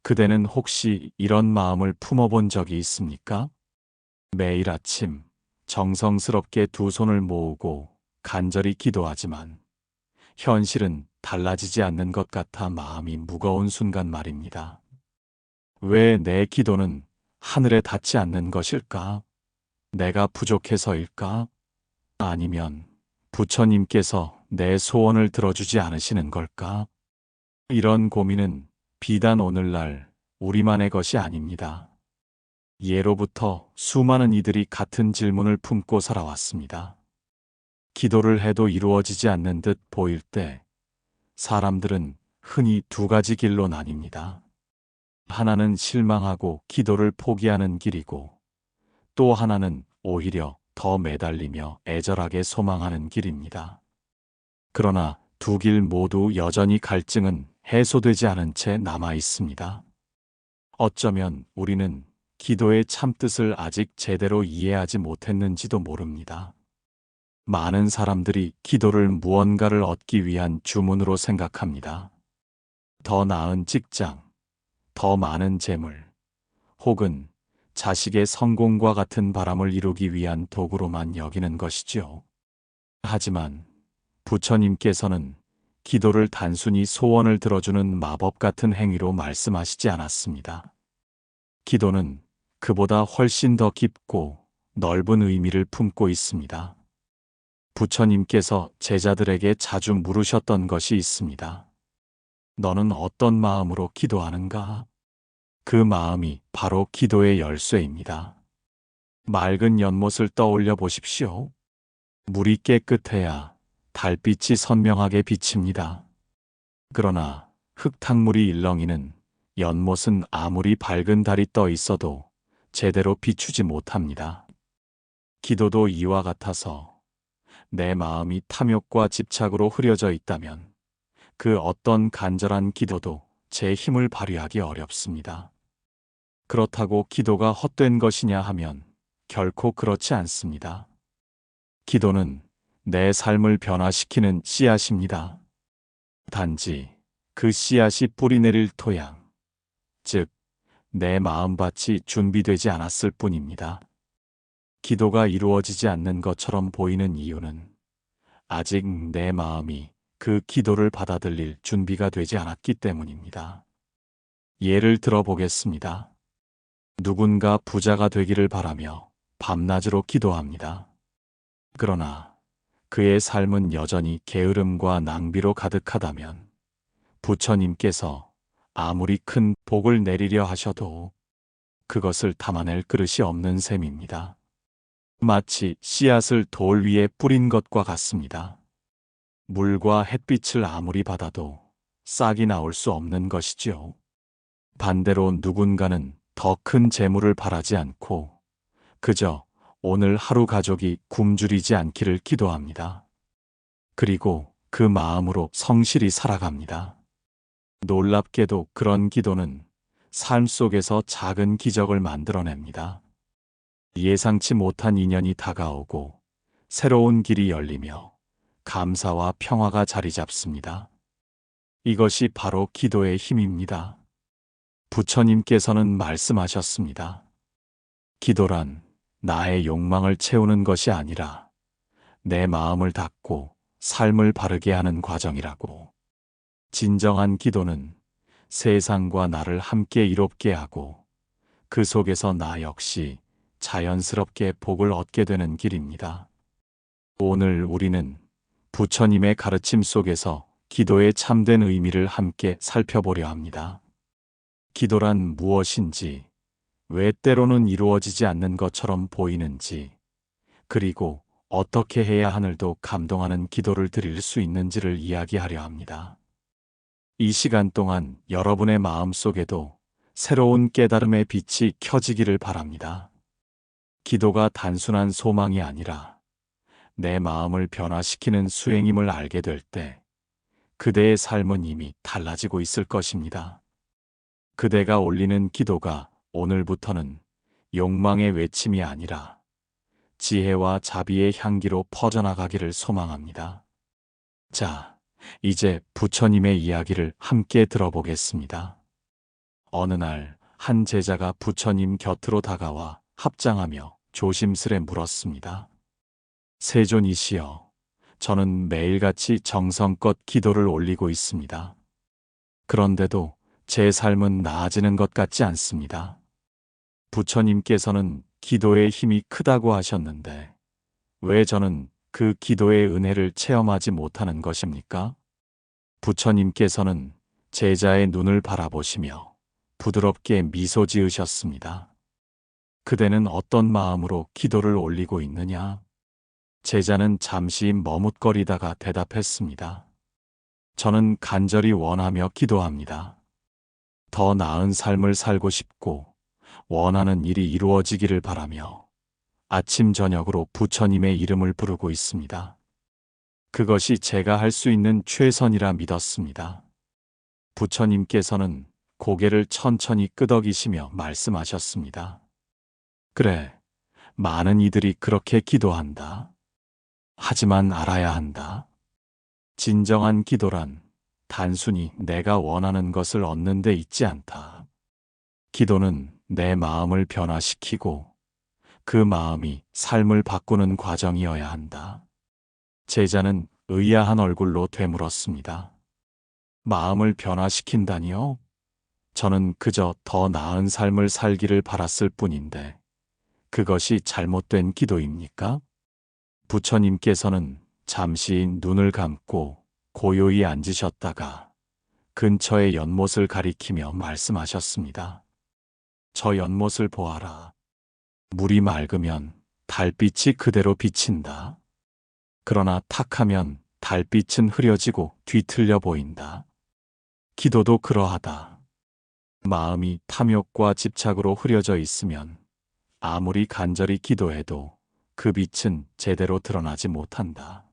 그대는 혹시 이런 마음을 품어본 적이 있습니까? 매일 아침 정성스럽게 두 손을 모으고 간절히 기도하지만 현실은 달라지지 않는 것 같아 마음이 무거운 순간 말입니다. 왜 내 기도는 하늘에 닿지 않는 것일까? 내가 부족해서일까? 아니면 부처님께서 내 소원을 들어주지 않으시는 걸까? 이런 고민은 비단 오늘날 우리만의 것이 아닙니다. 예로부터 수많은 이들이 같은 질문을 품고 살아왔습니다. 기도를 해도 이루어지지 않는 듯 보일 때 사람들은 흔히 두 가지 길로 나뉩니다. 하나는 실망하고 기도를 포기하는 길이고 또 하나는 오히려 더 매달리며 애절하게 소망하는 길입니다. 그러나 두 길 모두 여전히 갈증은 해소되지 않은 채 남아 있습니다. 어쩌면 우리는 기도의 참뜻을 아직 제대로 이해하지 못했는지도 모릅니다. 많은 사람들이 기도를 무언가를 얻기 위한 주문으로 생각합니다. 더 나은 직장, 더 많은 재물, 혹은 자식의 성공과 같은 바람을 이루기 위한 도구로만 여기는 것이지요. 하지만 부처님께서는 기도를 단순히 소원을 들어주는 마법 같은 행위로 말씀하시지 않았습니다. 기도는 그보다 훨씬 더 깊고 넓은 의미를 품고 있습니다. 부처님께서 제자들에게 자주 물으셨던 것이 있습니다. 너는 어떤 마음으로 기도하는가? 그 마음이 바로 기도의 열쇠입니다. 맑은 연못을 떠올려 보십시오. 물이 깨끗해야 달빛이 선명하게 비칩니다. 그러나 흙탕물이 일렁이는 연못은 아무리 밝은 달이 떠 있어도 제대로 비추지 못합니다. 기도도 이와 같아서 내 마음이 탐욕과 집착으로 흐려져 있다면 그 어떤 간절한 기도도 제 힘을 발휘하기 어렵습니다. 그렇다고 기도가 헛된 것이냐 하면 결코 그렇지 않습니다. 기도는 내 삶을 변화시키는 씨앗입니다. 단지 그 씨앗이 뿌리내릴 토양, 즉, 내 마음밭이 준비되지 않았을 뿐입니다. 기도가 이루어지지 않는 것처럼 보이는 이유는 아직 내 마음이 그 기도를 받아들일 준비가 되지 않았기 때문입니다. 예를 들어 보겠습니다. 누군가 부자가 되기를 바라며 밤낮으로 기도합니다. 그러나 그의 삶은 여전히 게으름과 낭비로 가득하다면 부처님께서 아무리 큰 복을 내리려 하셔도 그것을 담아낼 그릇이 없는 셈입니다. 마치 씨앗을 돌 위에 뿌린 것과 같습니다. 물과 햇빛을 아무리 받아도 싹이 나올 수 없는 것이지요. 반대로 누군가는 더 큰 재물을 바라지 않고 그저 오늘 하루 가족이 굶주리지 않기를 기도합니다. 그리고 그 마음으로 성실히 살아갑니다. 놀랍게도 그런 기도는 삶 속에서 작은 기적을 만들어냅니다. 예상치 못한 인연이 다가오고 새로운 길이 열리며 감사와 평화가 자리 잡습니다. 이것이 바로 기도의 힘입니다. 부처님께서는 말씀하셨습니다. 기도란 나의 욕망을 채우는 것이 아니라 내 마음을 닫고 삶을 바르게 하는 과정이라고. 진정한 기도는 세상과 나를 함께 이롭게 하고 그 속에서 나 역시 자연스럽게 복을 얻게 되는 길입니다. 오늘 우리는 부처님의 가르침 속에서 기도의 참된 의미를 함께 살펴보려 합니다. 기도란 무엇인지, 왜 때로는 이루어지지 않는 것처럼 보이는지, 그리고 어떻게 해야 하늘도 감동하는 기도를 드릴 수 있는지를 이야기하려 합니다. 이 시간 동안 여러분의 마음 속에도 새로운 깨달음의 빛이 켜지기를 바랍니다. 기도가 단순한 소망이 아니라 내 마음을 변화시키는 수행임을 알게 될 때 그대의 삶은 이미 달라지고 있을 것입니다. 그대가 올리는 기도가 오늘부터는 욕망의 외침이 아니라 지혜와 자비의 향기로 퍼져나가기를 소망합니다. 자, 이제 부처님의 이야기를 함께 들어보겠습니다. 어느 날 한 제자가 부처님 곁으로 다가와 합장하며 조심스레 물었습니다. 세존이시여, 저는 매일같이 정성껏 기도를 올리고 있습니다. 그런데도 제 삶은 나아지는 것 같지 않습니다. 부처님께서는 기도의 힘이 크다고 하셨는데 왜 저는 그 기도의 은혜를 체험하지 못하는 것입니까? 부처님께서는 제자의 눈을 바라보시며 부드럽게 미소 지으셨습니다. 그대는 어떤 마음으로 기도를 올리고 있느냐? 제자는 잠시 머뭇거리다가 대답했습니다. 저는 간절히 원하며 기도합니다. 더 나은 삶을 살고 싶고 원하는 일이 이루어지기를 바라며 아침 저녁으로 부처님의 이름을 부르고 있습니다. 그것이 제가 할 수 있는 최선이라 믿었습니다. 부처님께서는 고개를 천천히 끄덕이시며 말씀하셨습니다. 그래, 많은 이들이 그렇게 기도한다. 하지만 알아야 한다. 진정한 기도란 단순히 내가 원하는 것을 얻는 데 있지 않다. 기도는 내 마음을 변화시키고 그 마음이 삶을 바꾸는 과정이어야 한다. 제자는 의아한 얼굴로 되물었습니다. 마음을 변화시킨다니요? 저는 그저 더 나은 삶을 살기를 바랐을 뿐인데 그것이 잘못된 기도입니까? 부처님께서는 잠시 눈을 감고 고요히 앉으셨다가 근처의 연못을 가리키며 말씀하셨습니다. 저 연못을 보아라. 물이 맑으면 달빛이 그대로 비친다. 그러나 탁하면 달빛은 흐려지고 뒤틀려 보인다. 기도도 그러하다. 마음이 탐욕과 집착으로 흐려져 있으면 아무리 간절히 기도해도 그 빛은 제대로 드러나지 못한다.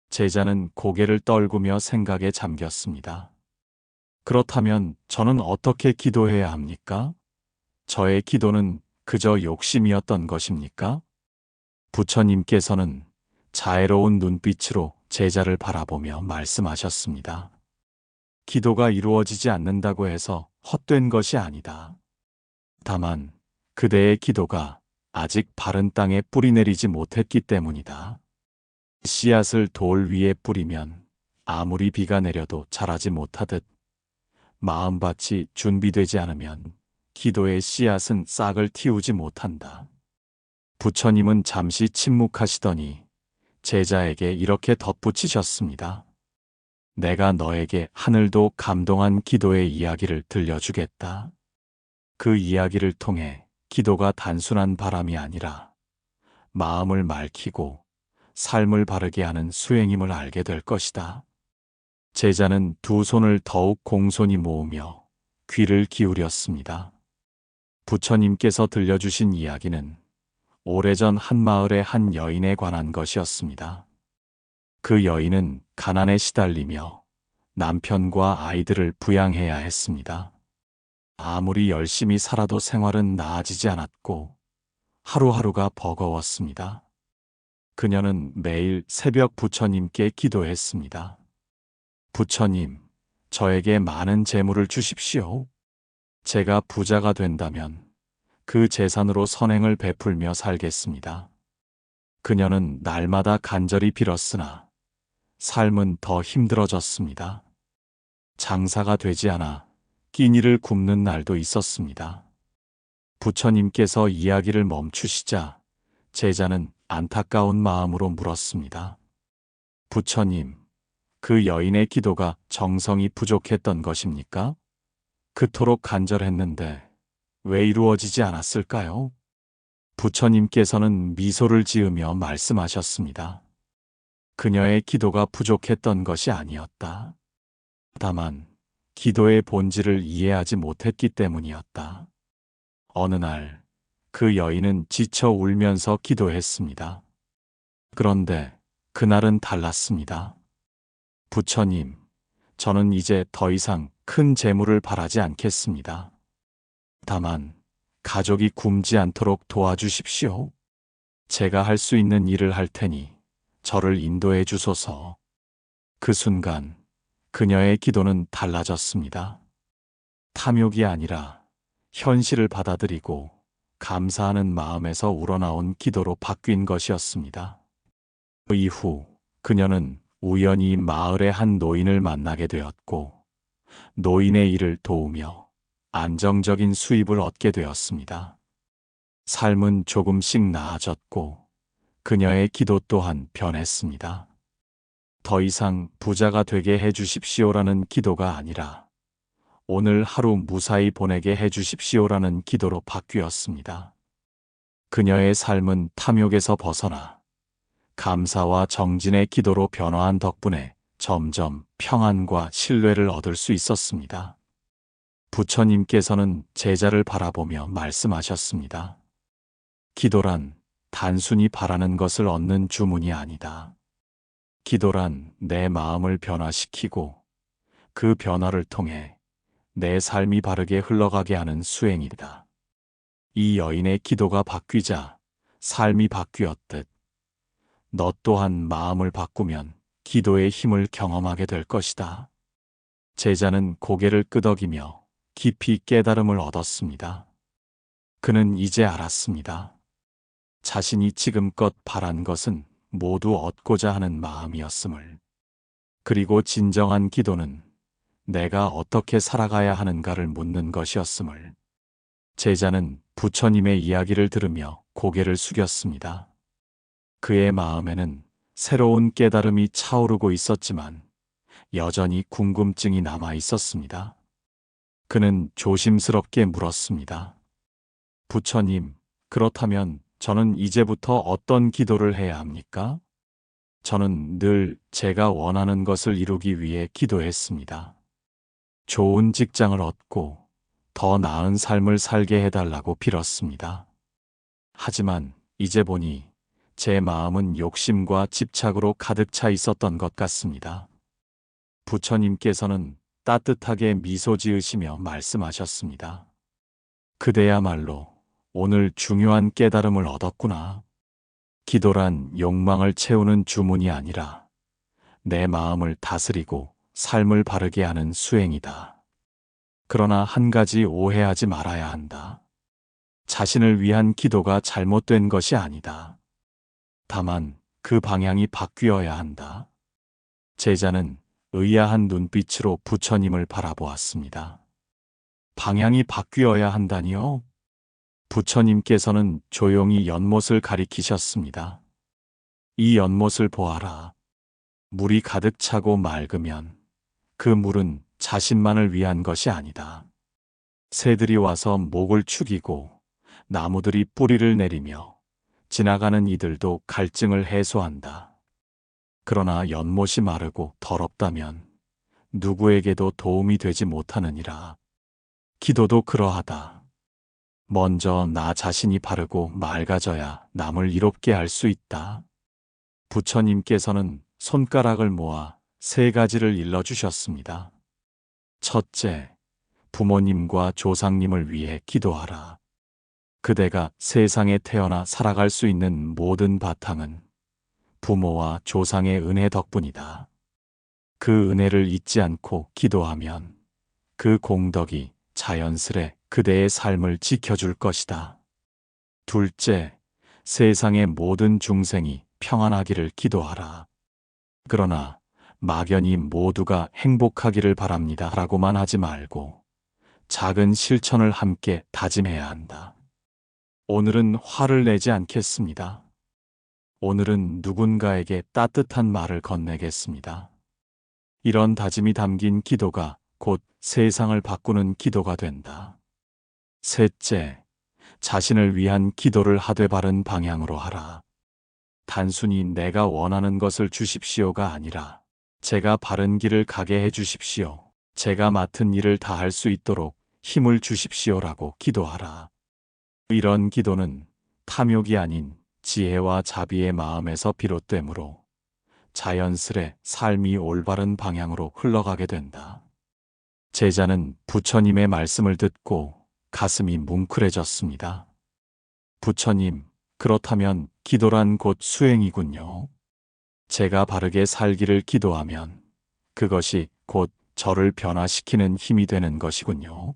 제자는 고개를 떨구며 생각에 잠겼습니다. 그렇다면 저는 어떻게 기도해야 합니까? 저의 기도는 그저 욕심이었던 것입니까? 부처님께서는 자애로운 눈빛으로 제자를 바라보며 말씀하셨습니다. 기도가 이루어지지 않는다고 해서 헛된 것이 아니다. 다만 그대의 기도가 아직 바른 땅에 뿌리 내리지 못했기 때문이다. 씨앗을 돌 위에 뿌리면 아무리 비가 내려도 자라지 못하듯 마음밭이 준비되지 않으면 기도의 씨앗은 싹을 틔우지 못한다. 부처님은 잠시 침묵하시더니 제자에게 이렇게 덧붙이셨습니다. 내가 너에게 하늘도 감동한 기도의 이야기를 들려주겠다. 그 이야기를 통해 기도가 단순한 바람이 아니라 마음을 맑히고 삶을 바르게 하는 수행임을 알게 될 것이다. 제자는 두 손을 더욱 공손히 모으며 귀를 기울였습니다. 부처님께서 들려주신 이야기는 오래전 한 마을의 한 여인에 관한 것이었습니다. 그 여인은 가난에 시달리며 남편과 아이들을 부양해야 했습니다. 아무리 열심히 살아도 생활은 나아지지 않았고 하루하루가 버거웠습니다. 그녀는 매일 새벽 부처님께 기도했습니다. 부처님, 저에게 많은 재물을 주십시오. 제가 부자가 된다면 그 재산으로 선행을 베풀며 살겠습니다. 그녀는 날마다 간절히 빌었으나 삶은 더 힘들어졌습니다. 장사가 되지 않아 끼니를 굶는 날도 있었습니다. 부처님께서 이야기를 멈추시자 제자는 안타까운 마음으로 물었습니다. 부처님, 그 여인의 기도가 정성이 부족했던 것입니까? 그토록 간절했는데 왜 이루어지지 않았을까요? 부처님께서는 미소를 지으며 말씀하셨습니다. 그녀의 기도가 부족했던 것이 아니었다. 다만 기도의 본질을 이해하지 못했기 때문이었다. 어느 날 그 여인은 지쳐 울면서 기도했습니다. 그런데 그날은 달랐습니다. 부처님, 저는 이제 더 이상 큰 재물을 바라지 않겠습니다. 다만 가족이 굶지 않도록 도와주십시오. 제가 할 수 있는 일을 할 테니 저를 인도해 주소서. 그 순간 그녀의 기도는 달라졌습니다. 탐욕이 아니라 현실을 받아들이고 감사하는 마음에서 우러나온 기도로 바뀐 것이었습니다. 그 이후 그녀는 우연히 마을의 한 노인을 만나게 되었고 노인의 일을 도우며 안정적인 수입을 얻게 되었습니다. 삶은 조금씩 나아졌고 그녀의 기도 또한 변했습니다. 더 이상 부자가 되게 해주십시오라는 기도가 아니라 오늘 하루 무사히 보내게 해주십시오라는 기도로 바뀌었습니다. 그녀의 삶은 탐욕에서 벗어나 감사와 정진의 기도로 변화한 덕분에 점점 평안과 신뢰를 얻을 수 있었습니다. 부처님께서는 제자를 바라보며 말씀하셨습니다. 기도란 단순히 바라는 것을 얻는 주문이 아니다. 기도란 내 마음을 변화시키고 그 변화를 통해 내 삶이 바르게 흘러가게 하는 수행이다. 이 여인의 기도가 바뀌자 삶이 바뀌었듯 너 또한 마음을 바꾸면 기도의 힘을 경험하게 될 것이다. 제자는 고개를 끄덕이며 깊이 깨달음을 얻었습니다. 그는 이제 알았습니다. 자신이 지금껏 바란 것은 모두 얻고자 하는 마음이었음을. 그리고 진정한 기도는 내가 어떻게 살아가야 하는가를 묻는 것이었음을. 제자는 부처님의 이야기를 들으며 고개를 숙였습니다. 그의 마음에는 새로운 깨달음이 차오르고 있었지만 여전히 궁금증이 남아 있었습니다. 그는 조심스럽게 물었습니다. 부처님, 그렇다면 저는 이제부터 어떤 기도를 해야 합니까? 저는 늘 제가 원하는 것을 이루기 위해 기도했습니다. 좋은 직장을 얻고 더 나은 삶을 살게 해달라고 빌었습니다. 하지만 이제 보니 제 마음은 욕심과 집착으로 가득 차 있었던 것 같습니다. 부처님께서는 따뜻하게 미소 지으시며 말씀하셨습니다. 그대야말로 오늘 중요한 깨달음을 얻었구나. 기도란 욕망을 채우는 주문이 아니라 내 마음을 다스리고 삶을 바르게 하는 수행이다. 그러나 한 가지 오해하지 말아야 한다. 자신을 위한 기도가 잘못된 것이 아니다. 다만 그 방향이 바뀌어야 한다. 제자는 의아한 눈빛으로 부처님을 바라보았습니다. 방향이 바뀌어야 한다니요? 부처님께서는 조용히 연못을 가리키셨습니다. 이 연못을 보아라. 물이 가득 차고 맑으면 그 물은 자신만을 위한 것이 아니다. 새들이 와서 목을 축이고 나무들이 뿌리를 내리며 지나가는 이들도 갈증을 해소한다. 그러나 연못이 마르고 더럽다면 누구에게도 도움이 되지 못하느니라. 기도도 그러하다. 먼저 나 자신이 바르고 맑아져야 남을 이롭게 할 수 있다. 부처님께서는 손가락을 모아 3가지를 일러주셨습니다. 첫째, 부모님과 조상님을 위해 기도하라. 그대가 세상에 태어나 살아갈 수 있는 모든 바탕은 부모와 조상의 은혜 덕분이다. 그 은혜를 잊지 않고 기도하면 그 공덕이 자연스레 그대의 삶을 지켜줄 것이다. 둘째, 세상의 모든 중생이 평안하기를 기도하라. 그러나 막연히 모두가 행복하기를 바랍니다 라고만 하지 말고 작은 실천을 함께 다짐해야 한다. 오늘은 화를 내지 않겠습니다. 오늘은 누군가에게 따뜻한 말을 건네겠습니다. 이런 다짐이 담긴 기도가 곧 세상을 바꾸는 기도가 된다. 셋째, 자신을 위한 기도를 하되 바른 방향으로 하라. 단순히 내가 원하는 것을 주십시오가 아니라 제가 바른 길을 가게 해 주십시오. 제가 맡은 일을 다할 수 있도록 힘을 주십시오라고 기도하라. 이런 기도는 탐욕이 아닌 지혜와 자비의 마음에서 비롯되므로 자연스레 삶이 올바른 방향으로 흘러가게 된다. 제자는 부처님의 말씀을 듣고 가슴이 뭉클해졌습니다. 부처님, 그렇다면 기도란 곧 수행이군요. 제가 바르게 살기를 기도하면 그것이 곧 저를 변화시키는 힘이 되는 것이군요.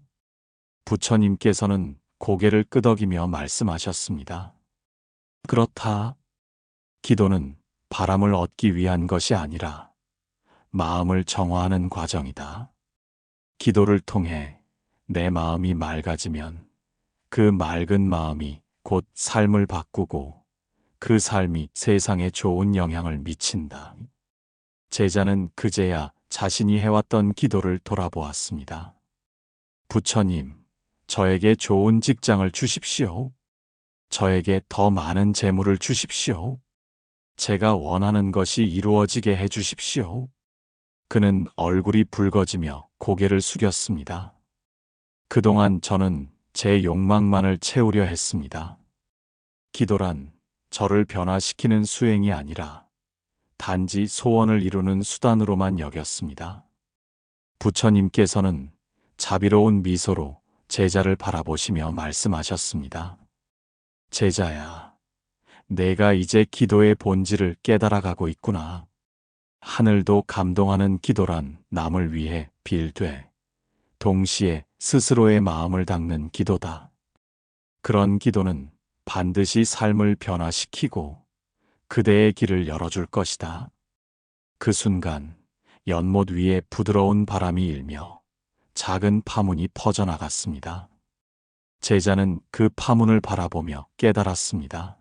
부처님께서는 고개를 끄덕이며 말씀하셨습니다. 그렇다. 기도는 바람을 얻기 위한 것이 아니라 마음을 정화하는 과정이다. 기도를 통해 내 마음이 맑아지면 그 맑은 마음이 곧 삶을 바꾸고 그 삶이 세상에 좋은 영향을 미친다. 제자는 그제야 자신이 해왔던 기도를 돌아보았습니다. 부처님, 저에게 좋은 직장을 주십시오. 저에게 더 많은 재물을 주십시오. 제가 원하는 것이 이루어지게 해 주십시오. 그는 얼굴이 붉어지며 고개를 숙였습니다. 그동안 저는 제 욕망만을 채우려 했습니다. 기도란 저를 변화시키는 수행이 아니라 단지 소원을 이루는 수단으로만 여겼습니다. 부처님께서는 자비로운 미소로 제자를 바라보시며 말씀하셨습니다. 제자야, 내가 이제 기도의 본질을 깨달아가고 있구나. 하늘도 감동하는 기도란 남을 위해 빌되 동시에 스스로의 마음을 닦는 기도다. 그런 기도는 반드시 삶을 변화시키고 그대의 길을 열어줄 것이다. 그 순간 연못 위에 부드러운 바람이 일며 작은 파문이 퍼져나갔습니다. 제자는 그 파문을 바라보며 깨달았습니다.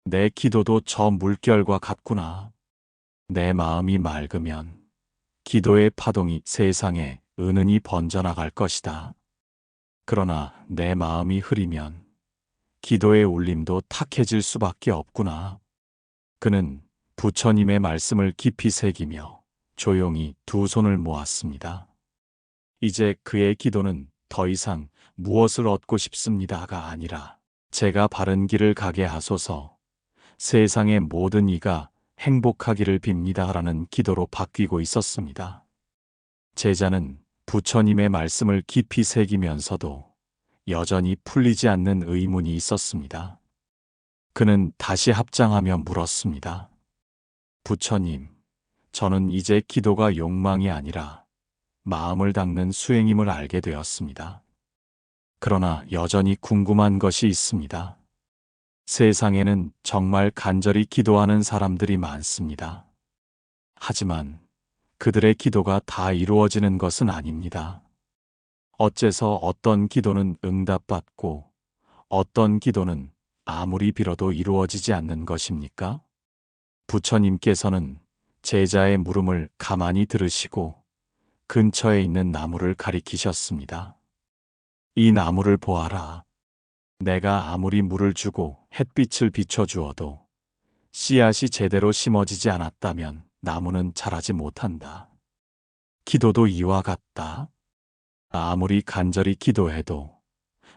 내 기도도 저 물결과 같구나. 내 마음이 맑으면 기도의 파동이 세상에 은은히 번져나갈 것이다. 그러나 내 마음이 흐리면 기도의 울림도 탁해질 수밖에 없구나. 그는 부처님의 말씀을 깊이 새기며 조용히 두 손을 모았습니다. 이제 그의 기도는 더 이상 무엇을 얻고 싶습니다가 아니라 제가 바른 길을 가게 하소서, 세상의 모든 이가 행복하기를 빕니다라는 기도로 바뀌고 있었습니다. 제자는 부처님의 말씀을 깊이 새기면서도 여전히 풀리지 않는 의문이 있었습니다. 그는 다시 합장하며 물었습니다. 부처님, 저는 이제 기도가 욕망이 아니라 마음을 닦는 수행임을 알게 되었습니다. 그러나 여전히 궁금한 것이 있습니다. 세상에는 정말 간절히 기도하는 사람들이 많습니다. 하지만 그들의 기도가 다 이루어지는 것은 아닙니다. 어째서 어떤 기도는 응답받고 어떤 기도는 아무리 빌어도 이루어지지 않는 것입니까? 부처님께서는 제자의 물음을 가만히 들으시고 근처에 있는 나무를 가리키셨습니다. 이 나무를 보아라. 내가 아무리 물을 주고 햇빛을 비춰주어도 씨앗이 제대로 심어지지 않았다면 나무는 자라지 못한다. 기도도 이와 같다. 아무리 간절히 기도해도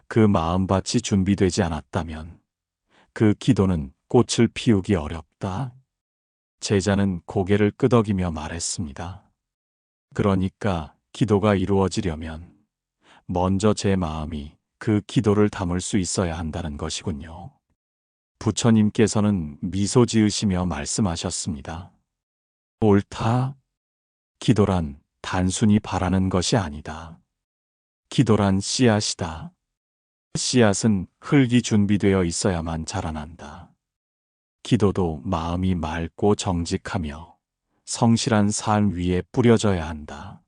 그 마음밭이 준비되지 않았다면 그 기도는 꽃을 피우기 어렵다. 제자는 고개를 끄덕이며 말했습니다. 그러니까 기도가 이루어지려면 먼저 제 마음이 그 기도를 담을 수 있어야 한다는 것이군요. 부처님께서는 미소 지으시며 말씀하셨습니다. 옳다. 기도란 단순히 바라는 것이 아니다. 기도란 씨앗이다. 씨앗은 흙이 준비되어 있어야만 자라난다. 기도도 마음이 맑고 정직하며 성실한 삶 위에 뿌려져야 한다.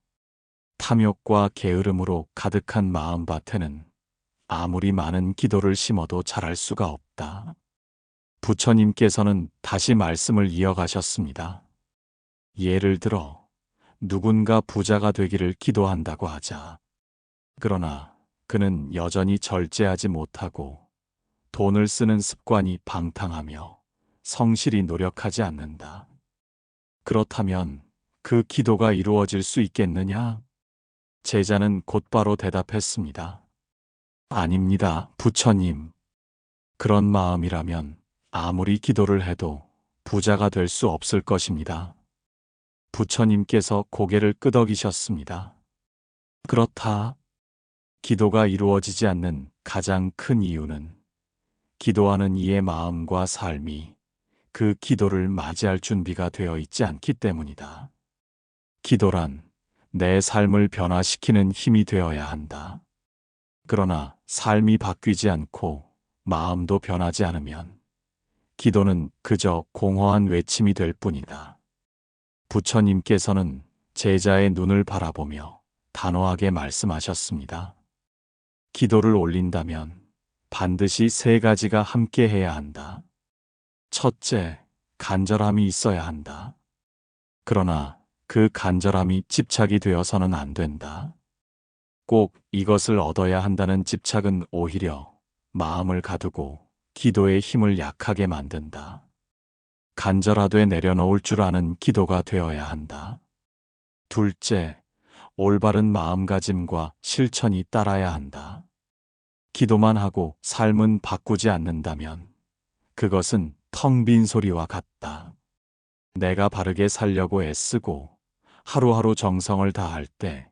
탐욕과 게으름으로 가득한 마음밭에는 아무리 많은 기도를 심어도 자랄 수가 없다. 부처님께서는 다시 말씀을 이어가셨습니다. 예를 들어 누군가 부자가 되기를 기도한다고 하자. 그러나 그는 여전히 절제하지 못하고 돈을 쓰는 습관이 방탕하며 성실히 노력하지 않는다. 그렇다면 그 기도가 이루어질 수 있겠느냐? 제자는 곧바로 대답했습니다. 아닙니다, 부처님. 그런 마음이라면 아무리 기도를 해도 부자가 될 수 없을 것입니다. 부처님께서 고개를 끄덕이셨습니다. 그렇다. 기도가 이루어지지 않는 가장 큰 이유는 기도하는 이의 마음과 삶이 그 기도를 맞이할 준비가 되어 있지 않기 때문이다. 기도란 내 삶을 변화시키는 힘이 되어야 한다. 그러나 삶이 바뀌지 않고 마음도 변하지 않으면 기도는 그저 공허한 외침이 될 뿐이다. 부처님께서는 제자의 눈을 바라보며 단호하게 말씀하셨습니다. 기도를 올린다면 반드시 세 가지가 함께 해야 한다. 첫째, 간절함이 있어야 한다. 그러나 그 간절함이 집착이 되어서는 안 된다. 꼭 이것을 얻어야 한다는 집착은 오히려 마음을 가두고 기도의 힘을 약하게 만든다. 간절하되 내려놓을 줄 아는 기도가 되어야 한다. 둘째, 올바른 마음가짐과 실천이 따라야 한다. 기도만 하고 삶은 바꾸지 않는다면 그것은 텅 빈 소리와 같다. 내가 바르게 살려고 애쓰고 하루하루 정성을 다할 때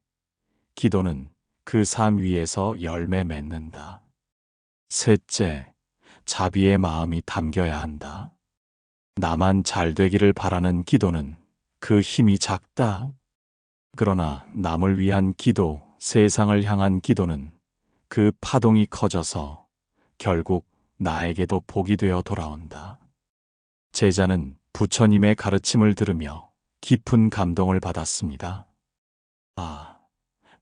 기도는 그 삶 위에서 열매 맺는다. 셋째, 자비의 마음이 담겨야 한다. 나만 잘 되기를 바라는 기도는 그 힘이 작다. 그러나 남을 위한 기도, 세상을 향한 기도는 그 파동이 커져서 결국 나에게도 복이 되어 돌아온다. 제자는 부처님의 가르침을 들으며 깊은 감동을 받았습니다. 아,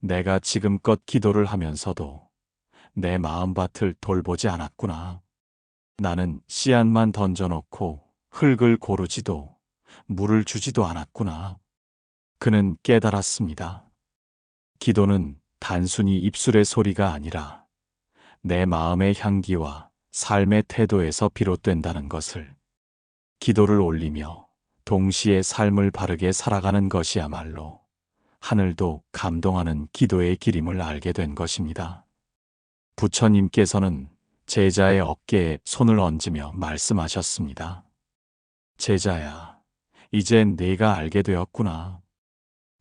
내가 지금껏 기도를 하면서도 내 마음밭을 돌보지 않았구나. 나는 씨앗만 던져놓고 흙을 고르지도 물을 주지도 않았구나. 그는 깨달았습니다. 기도는 단순히 입술의 소리가 아니라 내 마음의 향기와 삶의 태도에서 비롯된다는 것을. 기도를 올리며 동시에 삶을 바르게 살아가는 것이야말로 하늘도 감동하는 기도의 길임을 알게 된 것입니다. 부처님께서는 제자의 어깨에 손을 얹으며 말씀하셨습니다. 제자야, 이젠 네가 알게 되었구나.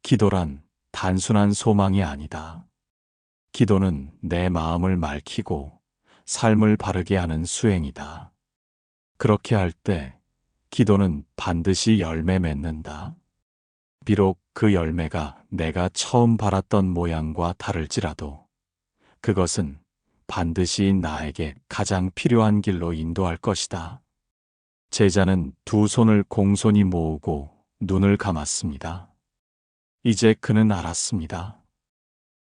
기도란 단순한 소망이 아니다. 기도는 내 마음을 맑히고 삶을 바르게 하는 수행이다. 그렇게 할 때 기도는 반드시 열매 맺는다. 비록 그 열매가 내가 처음 바랐던 모양과 다를지라도 그것은 반드시 나에게 가장 필요한 길로 인도할 것이다. 제자는 두 손을 공손히 모으고 눈을 감았습니다. 이제 그는 알았습니다.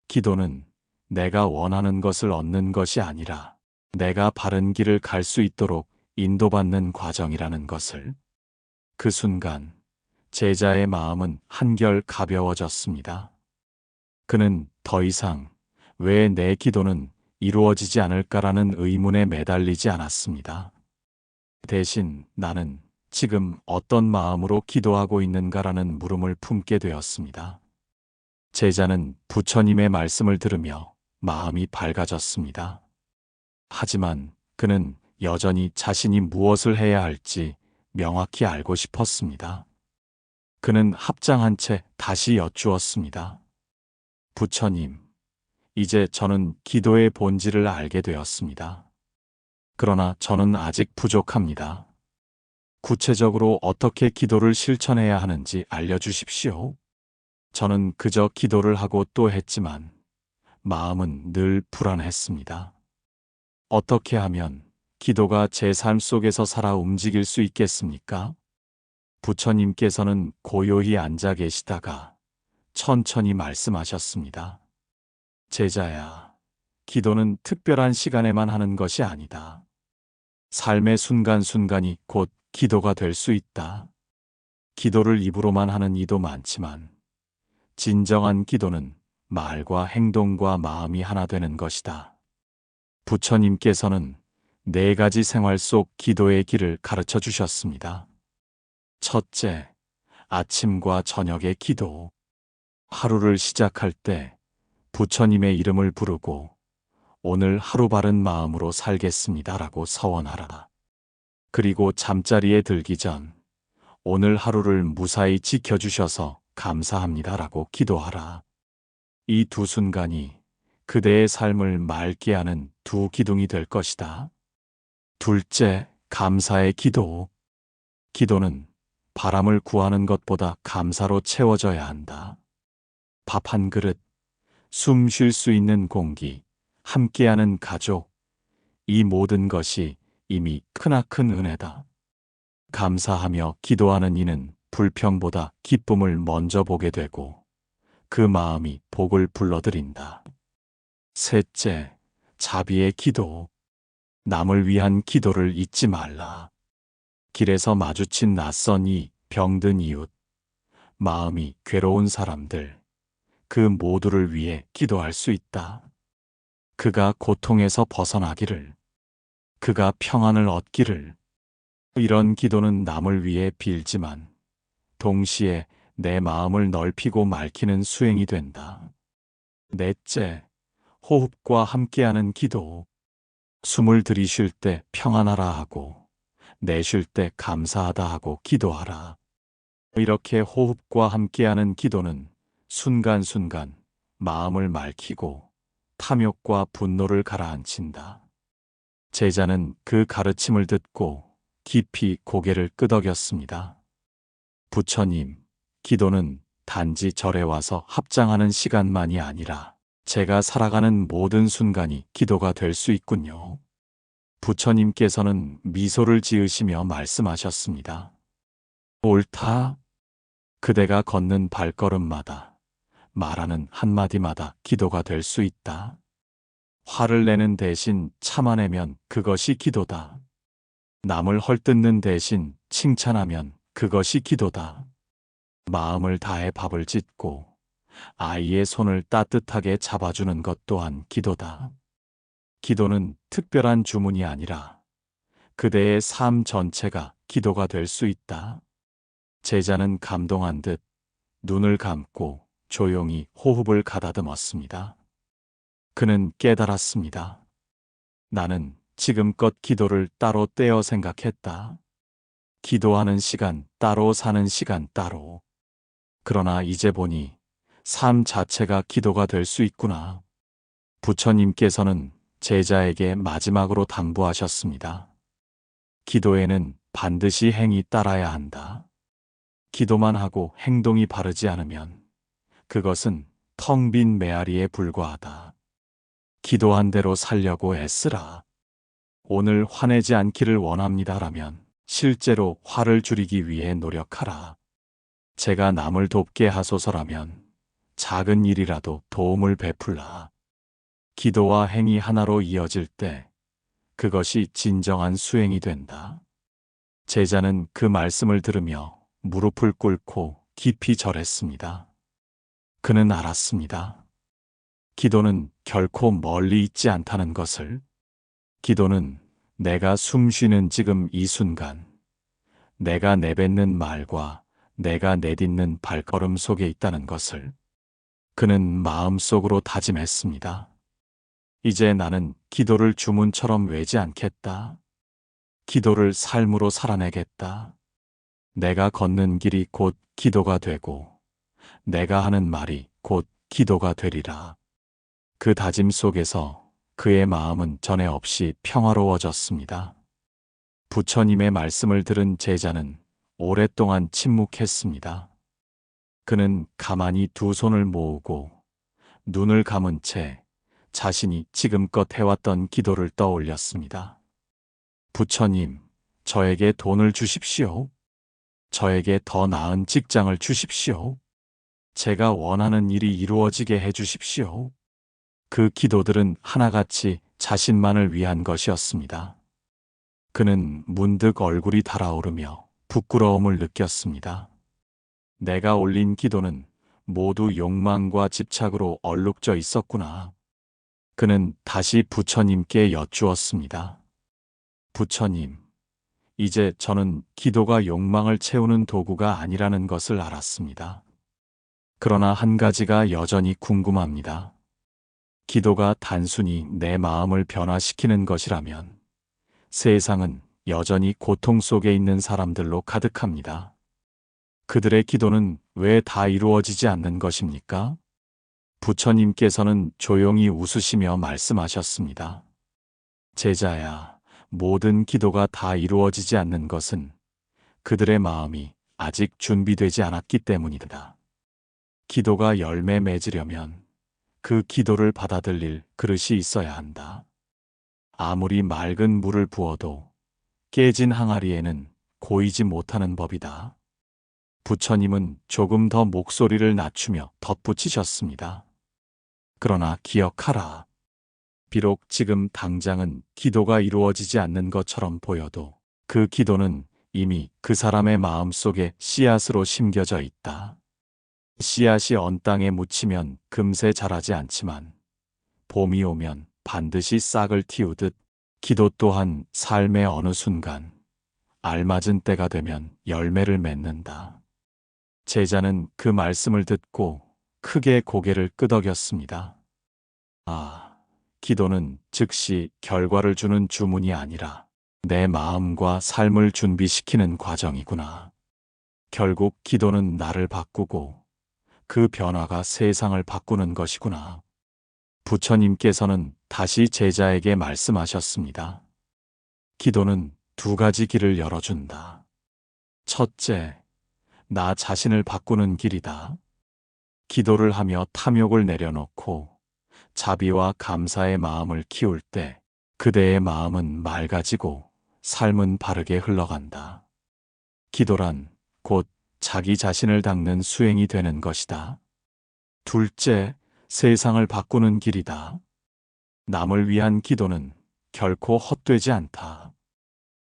기도는 내가 원하는 것을 얻는 것이 아니라 내가 바른 길을 갈 수 있도록 인도받는 과정이라는 것을. 그 순간 제자의 마음은 한결 가벼워졌습니다. 그는 더 이상 왜 내 기도는 이루어지지 않을까라는 의문에 매달리지 않았습니다. 대신 나는 지금 어떤 마음으로 기도하고 있는가라는 물음을 품게 되었습니다. 제자는 부처님의 말씀을 들으며 마음이 밝아졌습니다. 하지만 그는 여전히 자신이 무엇을 해야 할지 명확히 알고 싶었습니다. 그는 합장한 채 다시 여쭈었습니다. 부처님, 이제 저는 기도의 본질을 알게 되었습니다. 그러나 저는 아직 부족합니다. 구체적으로 어떻게 기도를 실천해야 하는지 알려주십시오. 저는 그저 기도를 하고 또 했지만 마음은 늘 불안했습니다. 어떻게 하면 기도가 제 삶 속에서 살아 움직일 수 있겠습니까? 부처님께서는 고요히 앉아 계시다가 천천히 말씀하셨습니다. 제자야, 기도는 특별한 시간에만 하는 것이 아니다. 삶의 순간순간이 곧 기도가 될 수 있다. 기도를 입으로만 하는 이도 많지만 진정한 기도는 말과 행동과 마음이 하나 되는 것이다. 부처님께서는 4가지 생활 속 기도의 길을 가르쳐 주셨습니다. 첫째, 아침과 저녁의 기도. 하루를 시작할 때 부처님의 이름을 부르고 오늘 하루 바른 마음으로 살겠습니다라고 서원하라. 그리고 잠자리에 들기 전 오늘 하루를 무사히 지켜주셔서 감사합니다라고 기도하라. 이 두 순간이 그대의 삶을 맑게 하는 두 기둥이 될 것이다. 둘째, 감사의 기도. 기도는 바람을 구하는 것보다 감사로 채워져야 한다. 밥 한 그릇, 숨 쉴 수 있는 공기, 함께하는 가족, 이 모든 것이 이미 크나큰 은혜다. 감사하며 기도하는 이는 불평보다 기쁨을 먼저 보게 되고 그 마음이 복을 불러들인다. 셋째, 자비의 기도. 남을 위한 기도를 잊지 말라. 길에서 마주친 낯선 이, 병든 이웃, 마음이 괴로운 사람들, 그 모두를 위해 기도할 수 있다. 그가 고통에서 벗어나기를, 그가 평안을 얻기를. 이런 기도는 남을 위해 빌지만 동시에 내 마음을 넓히고 맑히는 수행이 된다. 넷째, 호흡과 함께하는 기도. 숨을 들이쉴 때 평안하라 하고 내쉴 때 감사하다 하고 기도하라. 이렇게 호흡과 함께하는 기도는 순간순간 마음을 맑히고 탐욕과 분노를 가라앉힌다. 제자는 그 가르침을 듣고 깊이 고개를 끄덕였습니다. 부처님, 기도는 단지 절에 와서 합장하는 시간만이 아니라 제가 살아가는 모든 순간이 기도가 될 수 있군요. 부처님께서는 미소를 지으시며 말씀하셨습니다. 옳다. 그대가 걷는 발걸음마다, 말하는 한마디마다 기도가 될 수 있다. 화를 내는 대신 참아내면 그것이 기도다. 남을 헐뜯는 대신 칭찬하면 그것이 기도다. 마음을 다해 밥을 짓고 아이의 손을 따뜻하게 잡아주는 것 또한 기도다. 기도는 특별한 주문이 아니라 그대의 삶 전체가 기도가 될 수 있다. 제자는 감동한 듯 눈을 감고 조용히 호흡을 가다듬었습니다. 그는 깨달았습니다. 나는 지금껏 기도를 따로 떼어 생각했다. 기도하는 시간 따로, 사는 시간 따로. 그러나 이제 보니 삶 자체가 기도가 될 수 있구나. 부처님께서는 제자에게 마지막으로 당부하셨습니다. 기도에는 반드시 행이 따라야 한다. 기도만 하고 행동이 바르지 않으면 그것은 텅 빈 메아리에 불과하다. 기도한 대로 살려고 애쓰라. 오늘 화내지 않기를 원합니다라면 실제로 화를 줄이기 위해 노력하라. 제가 남을 돕게 하소서라면 작은 일이라도 도움을 베풀라. 기도와 행이 하나로 이어질 때 그것이 진정한 수행이 된다. 제자는 그 말씀을 들으며 무릎을 꿇고 깊이 절했습니다. 그는 알았습니다. 기도는 결코 멀리 있지 않다는 것을. 기도는 내가 숨 쉬는 지금 이 순간, 내가 내뱉는 말과 내가 내딛는 발걸음 속에 있다는 것을. 그는 마음속으로 다짐했습니다. 이제 나는 기도를 주문처럼 외지 않겠다. 기도를 삶으로 살아내겠다. 내가 걷는 길이 곧 기도가 되고 내가 하는 말이 곧 기도가 되리라. 그 다짐 속에서 그의 마음은 전에 없이 평화로워졌습니다. 부처님의 말씀을 들은 제자는 오랫동안 침묵했습니다. 그는 가만히 두 손을 모으고 눈을 감은 채 자신이 지금껏 해왔던 기도를 떠올렸습니다. 부처님, 저에게 돈을 주십시오. 저에게 더 나은 직장을 주십시오. 제가 원하는 일이 이루어지게 해주십시오. 그 기도들은 하나같이 자신만을 위한 것이었습니다. 그는 문득 얼굴이 달아오르며 부끄러움을 느꼈습니다. 내가 올린 기도는 모두 욕망과 집착으로 얼룩져 있었구나. 그는 다시 부처님께 여쭈었습니다. 부처님, 이제 저는 기도가 욕망을 채우는 도구가 아니라는 것을 알았습니다. 그러나 한 가지가 여전히 궁금합니다. 기도가 단순히 내 마음을 변화시키는 것이라면 세상은 여전히 고통 속에 있는 사람들로 가득합니다. 그들의 기도는 왜 다 이루어지지 않는 것입니까? 부처님께서는 조용히 웃으시며 말씀하셨습니다. 제자야, 모든 기도가 다 이루어지지 않는 것은 그들의 마음이 아직 준비되지 않았기 때문이다. 기도가 열매 맺으려면 그 기도를 받아들일 그릇이 있어야 한다. 아무리 맑은 물을 부어도 깨진 항아리에는 고이지 못하는 법이다. 부처님은 조금 더 목소리를 낮추며 덧붙이셨습니다. 그러나 기억하라. 비록 지금 당장은 기도가 이루어지지 않는 것처럼 보여도 그 기도는 이미 그 사람의 마음속에 씨앗으로 심겨져 있다. 씨앗이 언 땅에 묻히면 금세 자라지 않지만 봄이 오면 반드시 싹을 틔우듯 기도 또한 삶의 어느 순간 알맞은 때가 되면 열매를 맺는다. 제자는 그 말씀을 듣고 크게 고개를 끄덕였습니다. 아, 기도는 즉시 결과를 주는 주문이 아니라 내 마음과 삶을 준비시키는 과정이구나. 결국 기도는 나를 바꾸고 그 변화가 세상을 바꾸는 것이구나. 부처님께서는 다시 제자에게 말씀하셨습니다. 기도는 두 가지 길을 열어준다. 첫째, 나 자신을 바꾸는 길이다. 기도를 하며 탐욕을 내려놓고 자비와 감사의 마음을 키울 때 그대의 마음은 맑아지고 삶은 바르게 흘러간다. 기도란 곧 자기 자신을 닦는 수행이 되는 것이다. 둘째, 세상을 바꾸는 길이다. 남을 위한 기도는 결코 헛되지 않다.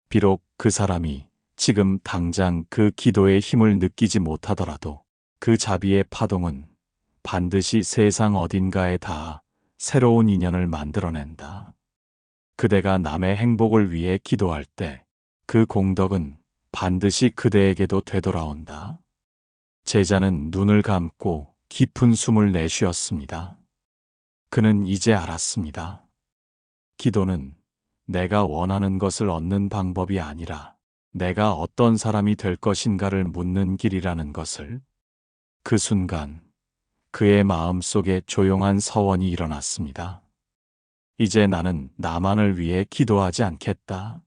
비록 그 사람이 지금 당장 그 기도의 힘을 느끼지 못하더라도 그 자비의 파동은 반드시 세상 어딘가에 닿아 새로운 인연을 만들어낸다. 그대가 남의 행복을 위해 기도할 때 그 공덕은 반드시 그대에게도 되돌아온다. 제자는 눈을 감고 깊은 숨을 내쉬었습니다. 그는 이제 알았습니다. 기도는 내가 원하는 것을 얻는 방법이 아니라 내가 어떤 사람이 될 것인가를 묻는 길이라는 것을. 그 순간 그의 마음속에 조용한 서원이 일어났습니다. 이제 나는 나만을 위해 기도하지 않겠다.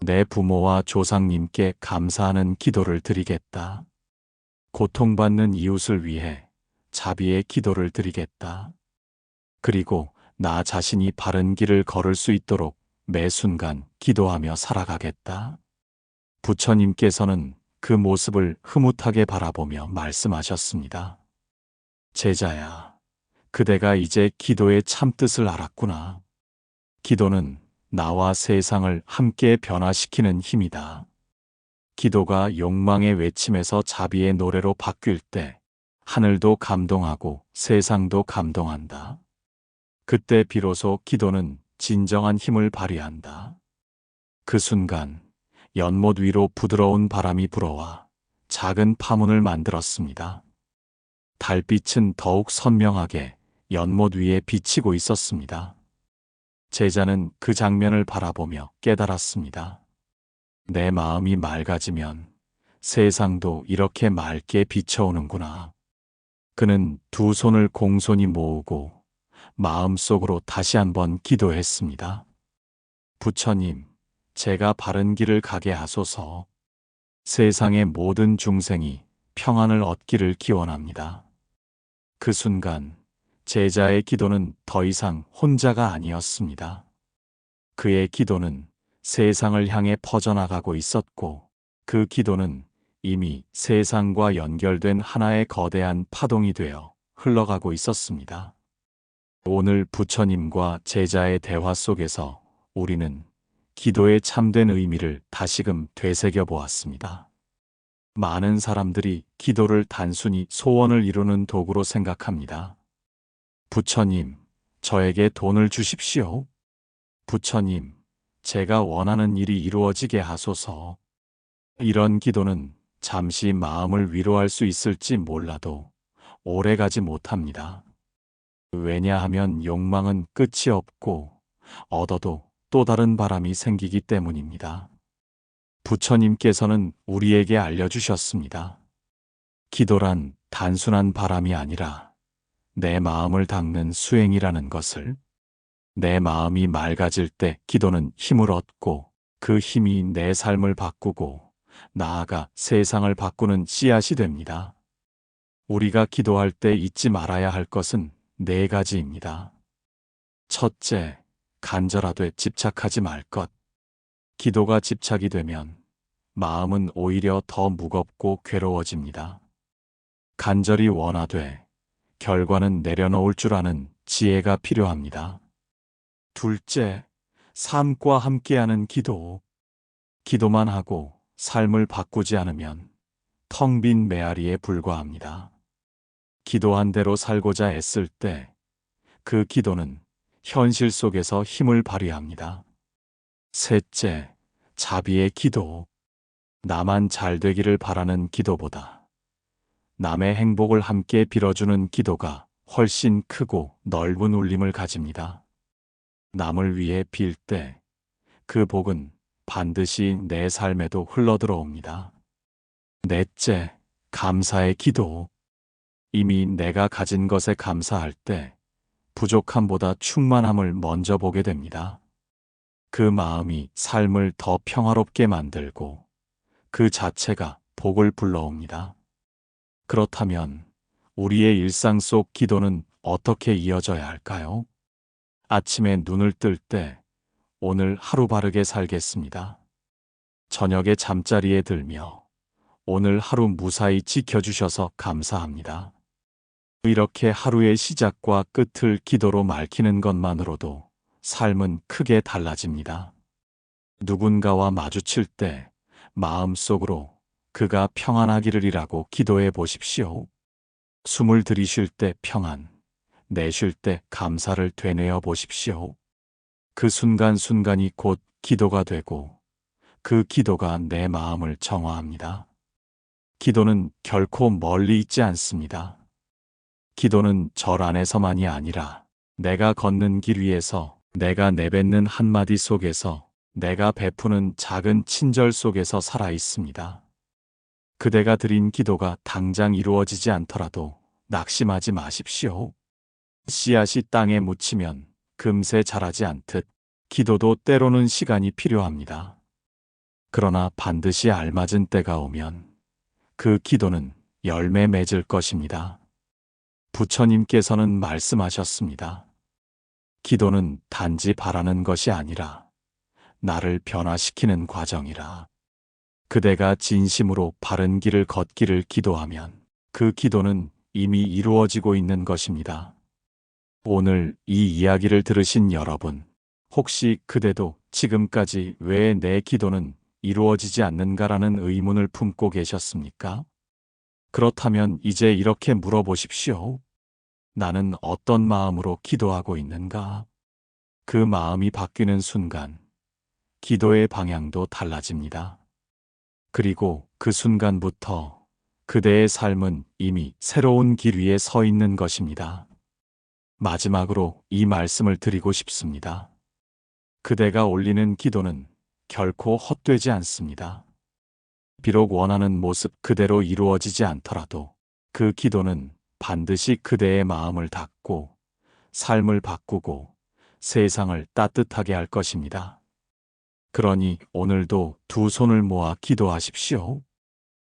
내 부모와 조상님께 감사하는 기도를 드리겠다. 고통받는 이웃을 위해 자비의 기도를 드리겠다. 그리고 나 자신이 바른 길을 걸을 수 있도록 매 순간 기도하며 살아가겠다. 부처님께서는 그 모습을 흐뭇하게 바라보며 말씀하셨습니다. 제자야, 그대가 이제 기도의 참뜻을 알았구나. 기도는 나와 세상을 함께 변화시키는 힘이다. 기도가 욕망의 외침에서 자비의 노래로 바뀔 때 하늘도 감동하고 세상도 감동한다. 그때 비로소 기도는 진정한 힘을 발휘한다. 그 순간 연못 위로 부드러운 바람이 불어와 작은 파문을 만들었습니다. 달빛은 더욱 선명하게 연못 위에 비치고 있었습니다. 제자는 그 장면을 바라보며 깨달았습니다. 내 마음이 맑아지면 세상도 이렇게 맑게 비춰오는구나. 그는 두 손을 공손히 모으고 마음속으로 다시 한번 기도했습니다. 부처님, 제가 바른 길을 가게 하소서. 세상의 모든 중생이 평안을 얻기를 기원합니다. 그 순간 제자의 기도는 더 이상 혼자가 아니었습니다. 그의 기도는 세상을 향해 퍼져나가고 있었고 그 기도는 이미 세상과 연결된 하나의 거대한 파동이 되어 흘러가고 있었습니다. 오늘 부처님과 제자의 대화 속에서 우리는 기도의 참된 의미를 다시금 되새겨 보았습니다. 많은 사람들이 기도를 단순히 소원을 이루는 도구로 생각합니다. 부처님, 저에게 돈을 주십시오. 부처님, 제가 원하는 일이 이루어지게 하소서. 이런 기도는 잠시 마음을 위로할 수 있을지 몰라도 오래 가지 못합니다. 왜냐하면 욕망은 끝이 없고 얻어도 또 다른 바람이 생기기 때문입니다. 부처님께서는 우리에게 알려주셨습니다. 기도란 단순한 바람이 아니라 내 마음을 닦는 수행이라는 것을. 내 마음이 맑아질 때 기도는 힘을 얻고 그 힘이 내 삶을 바꾸고 나아가 세상을 바꾸는 씨앗이 됩니다. 우리가 기도할 때 잊지 말아야 할 것은 4가지입니다. 첫째, 간절하되 집착하지 말 것. 기도가 집착이 되면 마음은 오히려 더 무겁고 괴로워집니다. 간절히 원하되 결과는 내려놓을 줄 아는 지혜가 필요합니다. 둘째, 삶과 함께하는 기도. 기도만 하고 삶을 바꾸지 않으면 텅 빈 메아리에 불과합니다. 기도한 대로 살고자 애쓸 때 그 기도는 현실 속에서 힘을 발휘합니다. 셋째, 자비의 기도. 나만 잘 되기를 바라는 기도보다 남의 행복을 함께 빌어주는 기도가 훨씬 크고 넓은 울림을 가집니다. 남을 위해 빌 때 그 복은 반드시 내 삶에도 흘러들어옵니다. 넷째, 감사의 기도. 이미 내가 가진 것에 감사할 때 부족함보다 충만함을 먼저 보게 됩니다. 그 마음이 삶을 더 평화롭게 만들고 그 자체가 복을 불러옵니다. 그렇다면 우리의 일상 속 기도는 어떻게 이어져야 할까요? 아침에 눈을 뜰 때 오늘 하루 바르게 살겠습니다. 저녁에 잠자리에 들며 오늘 하루 무사히 지켜주셔서 감사합니다. 이렇게 하루의 시작과 끝을 기도로 밝히는 것만으로도 삶은 크게 달라집니다. 누군가와 마주칠 때 마음속으로 그가 평안하기를이라고 기도해 보십시오. 숨을 들이쉴 때 평안, 내쉴 때 감사를 되뇌어 보십시오. 그 순간순간이 곧 기도가 되고 그 기도가 내 마음을 정화합니다. 기도는 결코 멀리 있지 않습니다. 기도는 절 안에서만이 아니라 내가 걷는 길 위에서, 내가 내뱉는 한마디 속에서, 내가 베푸는 작은 친절 속에서 살아 있습니다. 그대가 드린 기도가 당장 이루어지지 않더라도 낙심하지 마십시오. 씨앗이 땅에 묻히면 금세 자라지 않듯 기도도 때로는 시간이 필요합니다. 그러나 반드시 알맞은 때가 오면 그 기도는 열매 맺을 것입니다. 부처님께서는 말씀하셨습니다. 기도는 단지 바라는 것이 아니라 나를 변화시키는 과정이라. 그대가 진심으로 바른 길을 걷기를 기도하면 그 기도는 이미 이루어지고 있는 것입니다. 오늘 이 이야기를 들으신 여러분, 혹시 그대도 지금까지 왜 내 기도는 이루어지지 않는가라는 의문을 품고 계셨습니까? 그렇다면 이제 이렇게 물어보십시오. 나는 어떤 마음으로 기도하고 있는가? 그 마음이 바뀌는 순간 기도의 방향도 달라집니다. 그리고 그 순간부터 그대의 삶은 이미 새로운 길 위에 서 있는 것입니다. 마지막으로 이 말씀을 드리고 싶습니다. 그대가 올리는 기도는 결코 헛되지 않습니다. 비록 원하는 모습 그대로 이루어지지 않더라도 그 기도는 반드시 그대의 마음을 닫고 삶을 바꾸고 세상을 따뜻하게 할 것입니다. 그러니 오늘도 두 손을 모아 기도하십시오.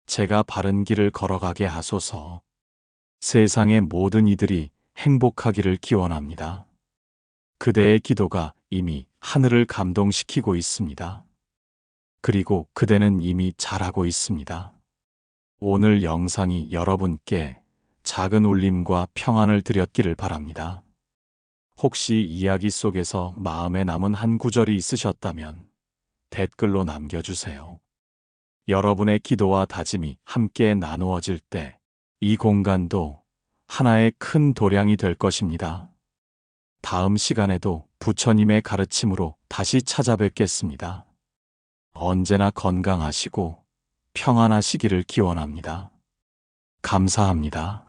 제가 바른 길을 걸어가게 하소서. 세상의 모든 이들이 행복하기를 기원합니다. 그대의 기도가 이미 하늘을 감동시키고 있습니다. 그리고 그대는 이미 잘하고 있습니다. 오늘 영상이 여러분께 작은 울림과 평안을 드렸기를 바랍니다. 혹시 이야기 속에서 마음에 남은 한 구절이 있으셨다면 댓글로 남겨주세요. 여러분의 기도와 다짐이 함께 나누어질 때 이 공간도 하나의 큰 도량이 될 것입니다. 다음 시간에도 부처님의 가르침으로 다시 찾아뵙겠습니다. 언제나 건강하시고 평안하시기를 기원합니다. 감사합니다.